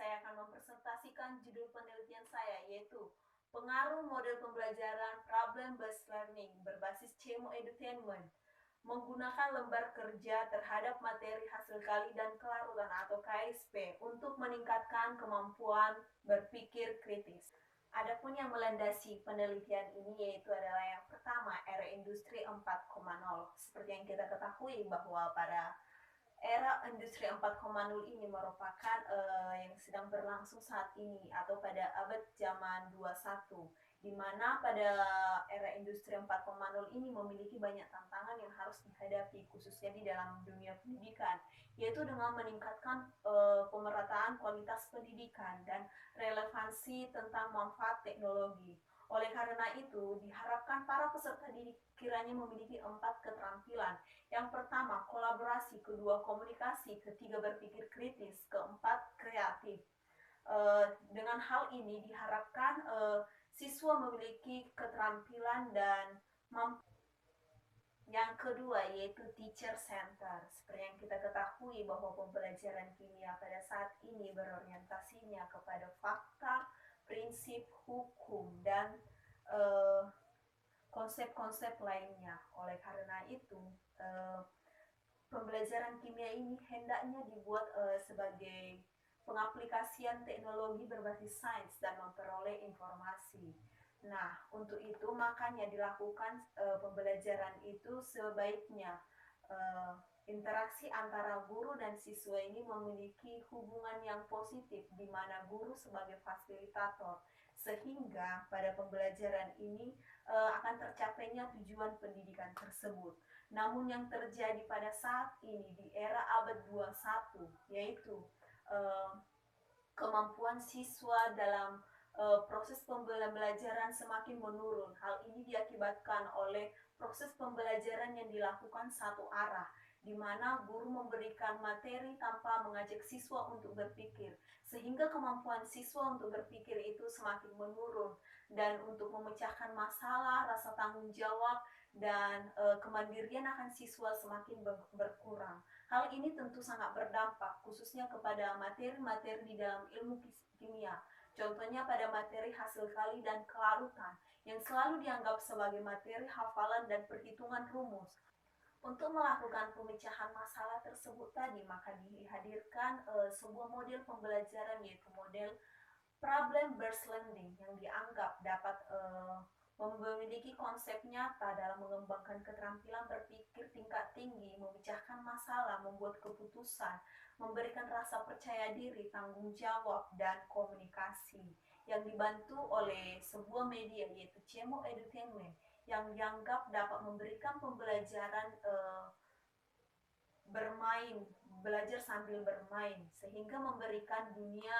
saya akan mempresentasikan judul penelitian saya, yaitu pengaruh model pembelajaran problem-based learning berbasis CMO Edutainment menggunakan lembar kerja terhadap materi hasil kali dan kelarutan atau KSP untuk meningkatkan kemampuan berpikir kritis. Adapun yang melandasi penelitian ini yaitu adalah yang pertama, era industri 4.0. Seperti yang kita ketahui bahwa pada era industri 4.0 ini merupakan yang sedang berlangsung saat ini atau pada abad zaman 21, di mana pada era industri 4.0 ini memiliki banyak tantangan yang harus dihadapi khususnya di dalam dunia pendidikan, yaitu dengan meningkatkan pemerataan kualitas pendidikan dan relevansi tentang manfaat teknologi. Oleh karena itu, diharapkan para peserta didik kiranya memiliki 4 keterampilan. Yang pertama, kolaborasi, kedua, komunikasi, ketiga, berpikir kritis, keempat, kreatif. Dengan hal ini diharapkan siswa memiliki keterampilan dan mampu. Yang kedua yaitu teacher center. Seperti yang kita ketahui bahwa pembelajaran kimia pada saat ini berorientasinya kepada fakta, prinsip, hukum, dan konsep-konsep lainnya. Oleh karena itu, pembelajaran kimia ini hendaknya dibuat sebagai pengaplikasian teknologi berbasis sains dan memperoleh informasi. Nah, untuk itu makanya dilakukan pembelajaran itu sebaiknya interaksi antara guru dan siswa ini memiliki hubungan yang positif, di mana guru sebagai fasilitator, sehingga pada pembelajaran ini akan tercapainya tujuan pendidikan tersebut. Namun yang terjadi pada saat ini di era abad 21 yaitu kemampuan siswa dalam proses pembelajaran semakin menurun. Hal ini diakibatkan oleh proses pembelajaran yang dilakukan satu arah, di mana guru memberikan materi tanpa mengajak siswa untuk berpikir, sehingga kemampuan siswa untuk berpikir itu semakin menurun, dan untuk memecahkan masalah, rasa tanggung jawab, dan kemandirian akan siswa semakin berkurang. Hal ini tentu sangat berdampak khususnya kepada materi-materi di dalam ilmu kimia. Contohnya pada materi hasil kali dan kelarutan yang selalu dianggap sebagai materi hafalan dan perhitungan rumus. Untuk melakukan pemecahan masalah tersebut tadi, maka dihadirkan sebuah model pembelajaran yaitu model problem-based learning yang dianggap dapat memiliki konsep nyata dalam mengembangkan keterampilan berpikir tingkat tinggi, memecahkan masalah, membuat keputusan, memberikan rasa percaya diri, tanggung jawab, dan komunikasi, yang dibantu oleh sebuah media yaitu CMO Edutainment yang dianggap dapat memberikan pembelajaran bermain, belajar sambil bermain, sehingga memberikan dunia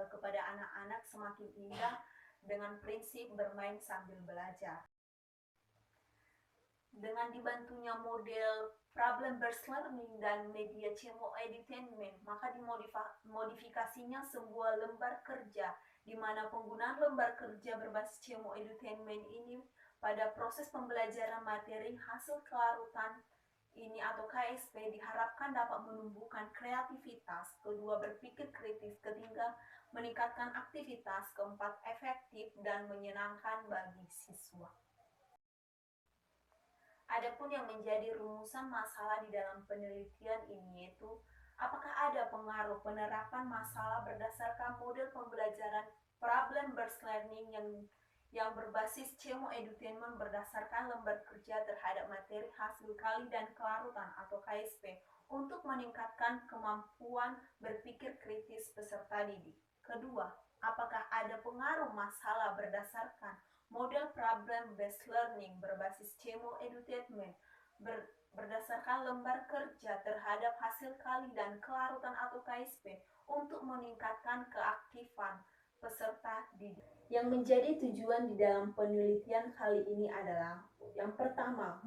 kepada anak-anak semakin indah dengan prinsip bermain sambil belajar. Dengan dibantunya model problem-based learning dan media CMO Edutainment, maka dimodifikasinya sebuah lembar kerja, di mana penggunaan lembar kerja berbasis CMO Edutainment ini pada proses pembelajaran materi hasil kelarutan ini atau KSP diharapkan dapat menumbuhkan kreativitas, kedua, berpikir kritis, ketiga, meningkatkan aktivitas, keempat, efektif dan menyenangkan bagi siswa. Adapun yang menjadi rumusan masalah di dalam penelitian ini yaitu apakah ada pengaruh penerapan masalah berdasarkan model pembelajaran problem-based learning yang berbasis CMO Edutainment berdasarkan lembar kerja terhadap materi hasil kali dan kelarutan atau KSP untuk meningkatkan kemampuan berpikir kritis peserta didik. Kedua, apakah ada pengaruh masalah berdasarkan model problem-based learning berbasis CMO Edutainment berdasarkan lembar kerja terhadap hasil kali dan kelarutan atau KSP untuk meningkatkan keaktifan peserta didik. Yang menjadi tujuan di dalam penelitian kali ini adalah yang pertama,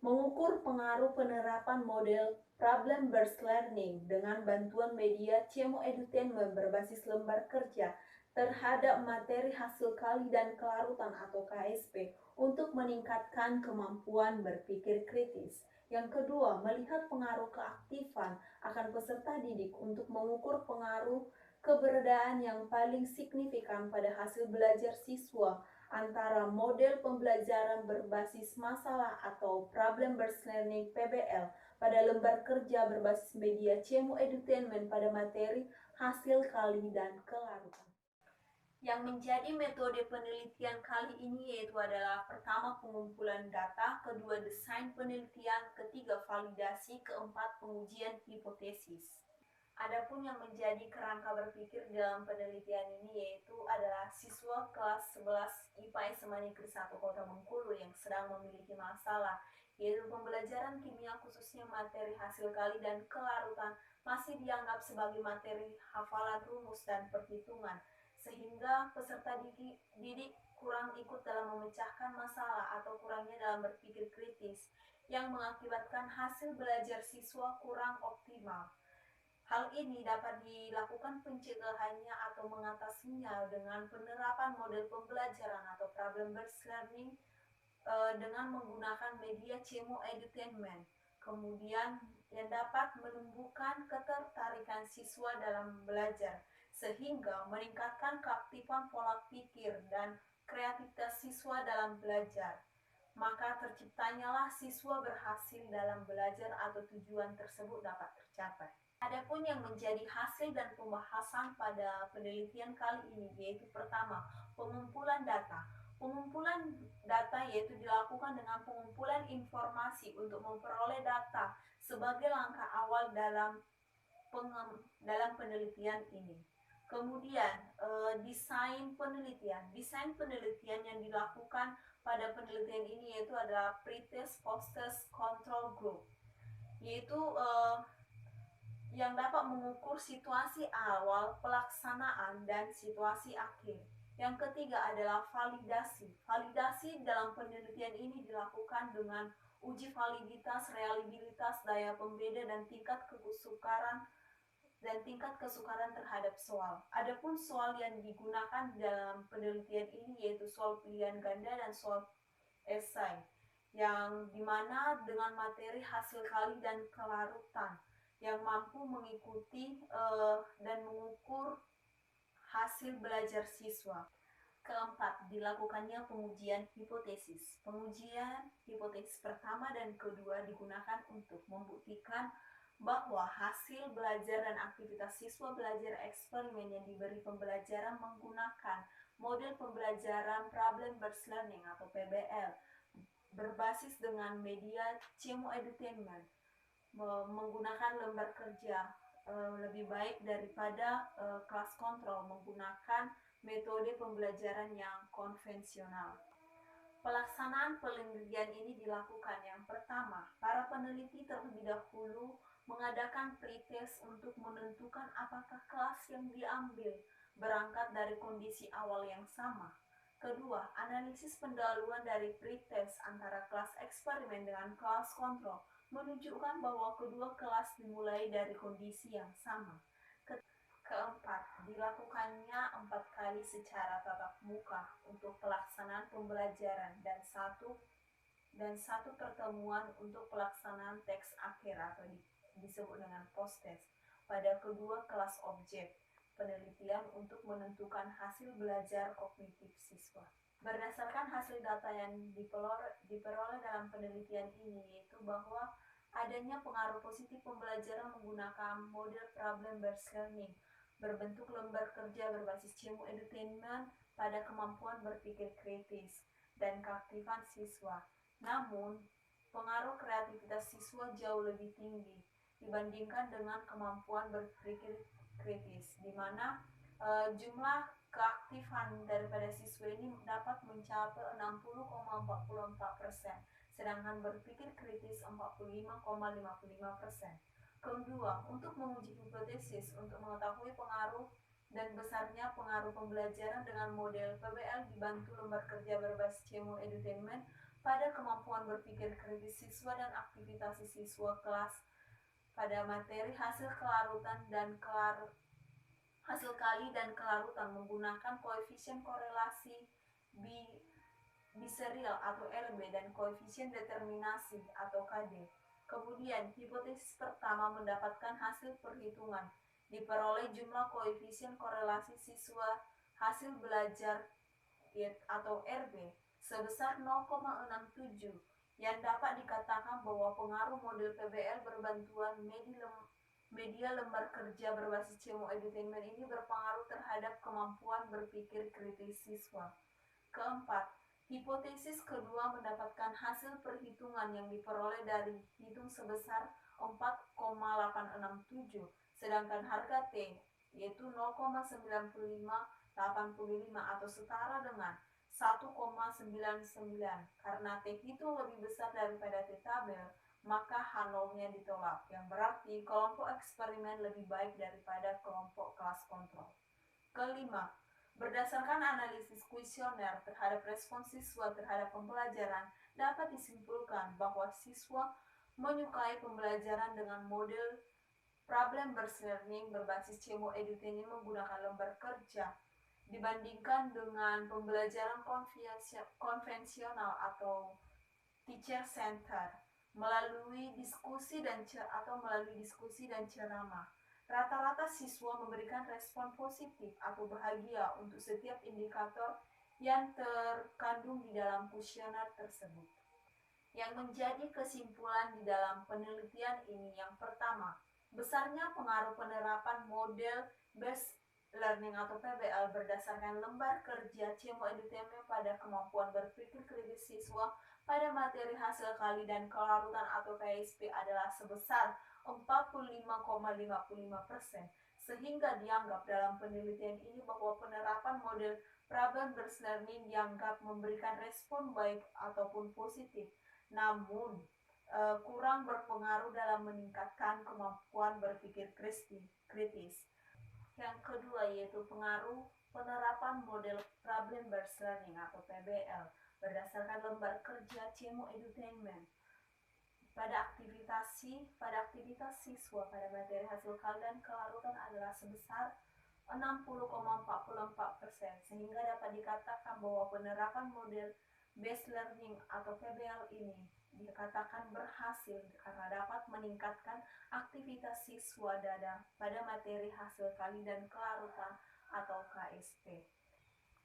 mengukur pengaruh penerapan model problem-based learning dengan bantuan media CMO Edutainment berbasis lembar kerja terhadap materi hasil kali dan kelarutan atau KSP untuk meningkatkan kemampuan berpikir kritis. Yang kedua, melihat pengaruh keaktifan akan peserta didik untuk mengukur pengaruh Keberadaan yang paling signifikan pada hasil belajar siswa antara model pembelajaran berbasis masalah atau problem-based learning (PBL) pada lembar kerja berbasis media CEMU Edutainment pada materi, hasil kali, dan kelarutan. Yang menjadi metode penelitian kali ini yaitu adalah pertama pengumpulan data, kedua desain penelitian, ketiga validasi, keempat pengujian hipotesis. Adapun yang menjadi kerangka berpikir dalam penelitian ini yaitu adalah siswa kelas 11 IPA SMA Negeri 1 Kota Bengkulu yang sedang memiliki masalah, yaitu pembelajaran kimia khususnya materi hasil kali dan kelarutan masih dianggap sebagai materi hafalan rumus dan perhitungan, sehingga peserta didik kurang ikut dalam memecahkan masalah atau kurangnya dalam berpikir kritis, yang mengakibatkan hasil belajar siswa kurang optimal. Hal ini dapat dilakukan pencegahannya atau mengatasinya dengan penerapan model pembelajaran atau problem-based learning dengan menggunakan media CEMU Edutainment. Kemudian yang dapat menumbuhkan ketertarikan siswa dalam belajar sehingga meningkatkan keaktifan pola pikir dan kreativitas siswa dalam belajar. Maka terciptanyalah siswa berhasil dalam belajar atau tujuan tersebut dapat tercapai. Adapun yang menjadi hasil dan pembahasan pada penelitian kali ini yaitu pertama, pengumpulan data. Pengumpulan data yaitu dilakukan dengan pengumpulan informasi untuk memperoleh data sebagai langkah awal dalam penelitian ini. Kemudian desain penelitian. Desain penelitian yang dilakukan pada penelitian ini yaitu adalah pretest post-test control group, yaitu yang dapat mengukur situasi awal, pelaksanaan, dan situasi akhir. Yang ketiga adalah validasi. Validasi dalam penelitian ini dilakukan dengan uji validitas, reliabilitas, daya pembeda, dan tingkat kesukaran terhadap soal. Adapun soal yang digunakan dalam penelitian ini yaitu soal pilihan ganda dan soal esai, yang dimana dengan materi hasil kali dan kelarutan yang mampu mengikuti dan mengukur hasil belajar siswa. Keempat, dilakukannya pengujian hipotesis. Pengujian hipotesis pertama dan kedua digunakan untuk membuktikan bahwa hasil belajar dan aktivitas siswa belajar eksperimen yang diberi pembelajaran menggunakan model pembelajaran problem-based learning atau PBL berbasis dengan media CEMU Edutainment menggunakan lembar kerja lebih baik daripada kelas kontrol menggunakan metode pembelajaran yang konvensional. Pelaksanaan penelitian ini dilakukan yang pertama, para peneliti terlebih dahulu mengadakan pretest untuk menentukan apakah kelas yang diambil berangkat dari kondisi awal yang sama. Kedua, analisis pendahuluan dari pretest antara kelas eksperimen dengan kelas kontrol menunjukkan bahwa kedua kelas dimulai dari kondisi yang sama. Keempat, dilakukannya 4 kali secara tatap muka untuk pelaksanaan pembelajaran dan satu pertemuan untuk pelaksanaan teks akhir atau disebut dengan post-test pada kedua kelas objek penelitian untuk menentukan hasil belajar kognitif siswa. Berdasarkan hasil data yang diperoleh dalam penelitian ini yaitu bahwa adanya pengaruh positif pembelajaran menggunakan model problem-based learning berbentuk lembar kerja berbasis CEMU Edutainment pada kemampuan berpikir kritis dan keaktifan siswa. Namun, pengaruh kreativitas siswa jauh lebih tinggi dibandingkan dengan kemampuan berpikir kritis, di mana jumlah keaktifan daripada siswa ini dapat mencapai 60,44%, sedangkan berpikir kritis 45,55%. Kedua, untuk menguji hipotesis untuk mengetahui pengaruh dan besarnya pengaruh pembelajaran dengan model PBL dibantu lembar kerja berbasis CEMU Edutainment pada kemampuan berpikir kritis siswa dan aktivitas siswa kelas pada materi hasil kali dan kelarutan menggunakan koefisien korelasi biserial atau RB dan koefisien determinasi atau KD. Kemudian, hipotesis pertama mendapatkan hasil perhitungan Diperoleh jumlah koefisien korelasi siswa hasil belajar atau RB sebesar 0,67 yang dapat dikatakan bahwa pengaruh model PBL berbantuan media lembar kerja berbasis CMO Edutainment ini berpengaruh terhadap kemampuan berpikir kritis siswa. Keempat, hipotesis kedua mendapatkan hasil perhitungan yang diperoleh dari hitung sebesar 4,867, sedangkan harga T yaitu 0,9585 atau setara dengan 1,99. Karena T hitung lebih besar daripada T tabel, maka H0-nya ditolak, yang berarti kelompok eksperimen lebih baik daripada kelompok kelas kontrol. Kelima, berdasarkan analisis kuesioner terhadap respon siswa terhadap pembelajaran, dapat disimpulkan bahwa siswa menyukai pembelajaran dengan model problem-based learning berbasis CMO Edutainment menggunakan lembar kerja dibandingkan dengan pembelajaran konvensional atau teacher center melalui diskusi dan ceramah. Rata-rata siswa memberikan respon positif atau bahagia untuk setiap indikator yang terkandung di dalam kuesioner tersebut. Yang menjadi kesimpulan di dalam penelitian ini, yang pertama, besarnya pengaruh penerapan model based learning atau PBL berdasarkan lembar kerja CMO Edutainment pada kemampuan berpikir kritis siswa pada materi hasil kali dan kelarutan atau KSP adalah sebesar 45,55%, sehingga dianggap dalam penelitian ini bahwa penerapan model problem-based learning dianggap memberikan respon baik ataupun positif, namun kurang berpengaruh dalam meningkatkan kemampuan berpikir kritis. Yang kedua yaitu pengaruh penerapan model problem-based learning atau PBL berdasarkan lembar kerja CMO Edutainment pada aktivitas siswa pada materi hasil kali dan kelarutan adalah sebesar 60,44%, sehingga dapat dikatakan bahwa penerapan model based learning atau PBL ini dikatakan berhasil karena dapat meningkatkan aktivitas siswa pada materi hasil kali dan kelarutan atau KSP.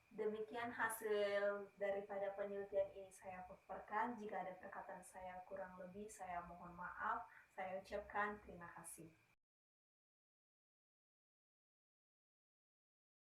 Demikian hasil daripada penelitian ini saya paparkan. Jika ada perkataan saya kurang lebih, saya mohon maaf. Saya ucapkan terima kasih.